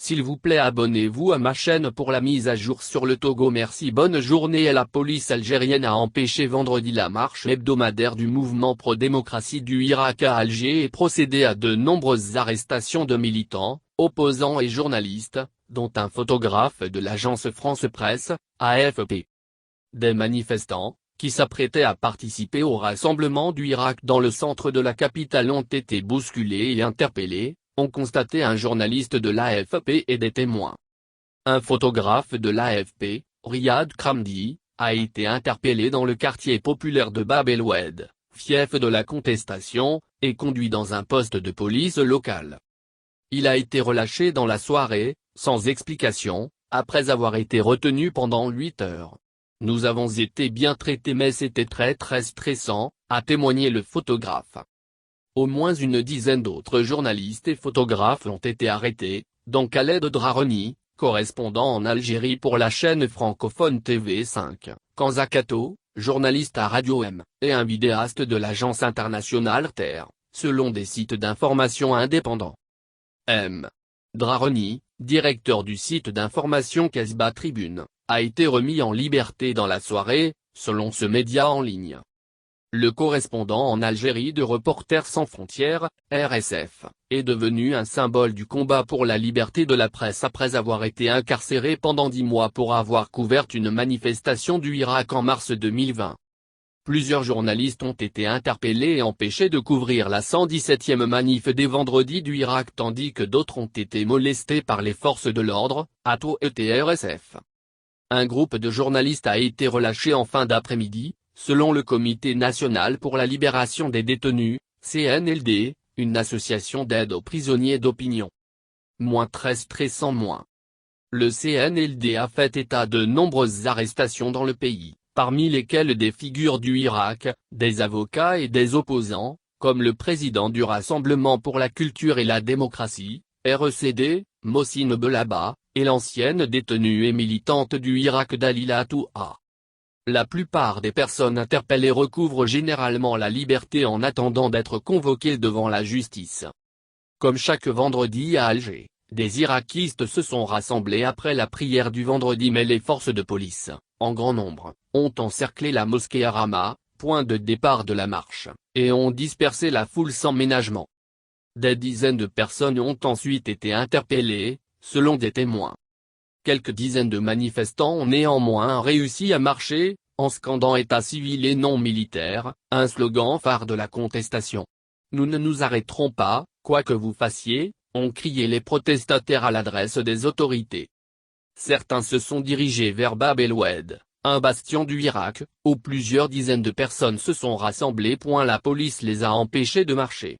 S'il vous plaît, abonnez-vous à ma chaîne pour la mise à jour sur le Togo. Merci. Bonne journée. La police algérienne a empêché vendredi la marche hebdomadaire du mouvement pro-démocratie du Irak à Alger et procédé à de nombreuses arrestations de militants, opposants et journalistes, dont un photographe de l'agence France Presse, AFP. Des manifestants, qui s'apprêtaient à participer au rassemblement du Irak dans le centre de la capitale, ont été bousculés et interpellés, ont constaté un journaliste de l'AFP et des témoins. Un photographe de l'AFP, Riyad Kramdi, a été interpellé dans le quartier populaire de Bab el Oued, fief de la contestation, et conduit dans un poste de police local. Il a été relâché dans la soirée, sans explication, après avoir été retenu pendant 8 heures. Nous avons été bien traités mais c'était très stressant, a témoigné le photographe. Au moins une dizaine d'autres journalistes et photographes ont été arrêtés, dont Khaled Drareni, correspondant en Algérie pour la chaîne francophone TV5, Kanza Kato, journaliste à Radio M, et un vidéaste de l'agence internationale Terre, selon des sites d'information indépendants. M. Drareni, directeur du site d'information Casbah Tribune, a été remis en liberté dans la soirée, selon ce média en ligne. Le correspondant en Algérie de Reporters sans frontières, RSF, est devenu un symbole du combat pour la liberté de la presse après avoir été incarcéré pendant 10 mois pour avoir couvert une manifestation du Irak en mars 2020. Plusieurs journalistes ont été interpellés et empêchés de couvrir la 117e manif des vendredis du Irak tandis que d'autres ont été molestés par les forces de l'ordre, a été RSF. Un groupe de journalistes a été relâché en fin d'après-midi, selon le Comité national pour la libération des détenus, CNLD, une association d'aide aux prisonniers d'opinion. Très stressant. Le CNLD a fait état de nombreuses arrestations dans le pays, parmi lesquelles des figures du Irak, des avocats et des opposants, comme le président du Rassemblement pour la culture et la démocratie, RECD, Mohsin Belaba, et l'ancienne détenue et militante du Irak Dalila Touha. La plupart des personnes interpellées recouvrent généralement la liberté en attendant d'être convoquées devant la justice. Comme chaque vendredi à Alger, des irakistes se sont rassemblés après la prière du vendredi mais les forces de police, en grand nombre, ont encerclé la mosquée Arama, point de départ de la marche, et ont dispersé la foule sans ménagement. Des dizaines de personnes ont ensuite été interpellées, selon des témoins. Quelques dizaines de manifestants ont néanmoins réussi à marcher, en scandant État civil et non militaire, un slogan phare de la contestation. Nous ne nous arrêterons pas, quoi que vous fassiez, ont crié les protestataires à l'adresse des autorités. Certains se sont dirigés vers Bab el Oued, un bastion du Irak, où plusieurs dizaines de personnes se sont rassemblées. La police les a empêchés de marcher.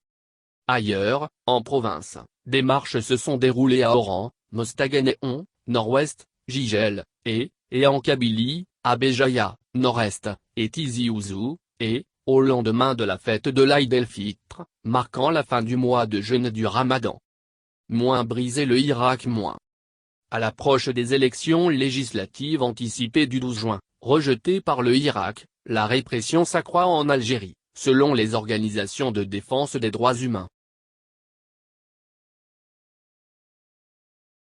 Ailleurs, en province, des marches se sont déroulées à Oran, Mostaganéon, nord-ouest, Jijel, et en Kabylie, à Béjaïa, nord-est, et Tizi Ouzou, et, au lendemain de la fête de l'Aïd el-Fitr, marquant la fin du mois de jeûne du Ramadan. Briser le Irak. À l'approche des élections législatives anticipées du 12 juin, rejetées par le Irak, la répression s'accroît en Algérie, selon les organisations de défense des droits humains.